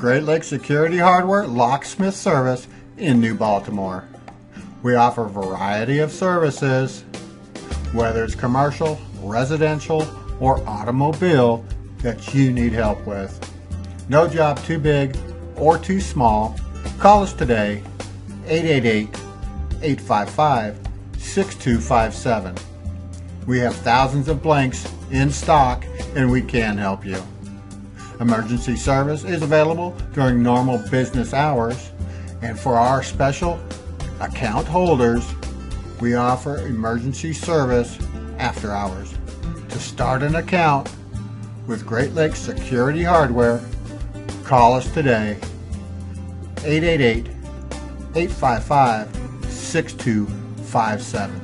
Great Lakes Security Hardware Locksmith service in New Baltimore. We offer a variety of services, whether it's commercial, residential, or automobile that you need help with. No job too big or too small. Call us today, 888-855-6257. We have thousands of blanks in stock and we can help you. Emergency service is available during normal business hours, and for our special account holders, we offer emergency service after hours. To start an account with Great Lakes Security Hardware, call us today, 888-855-6257.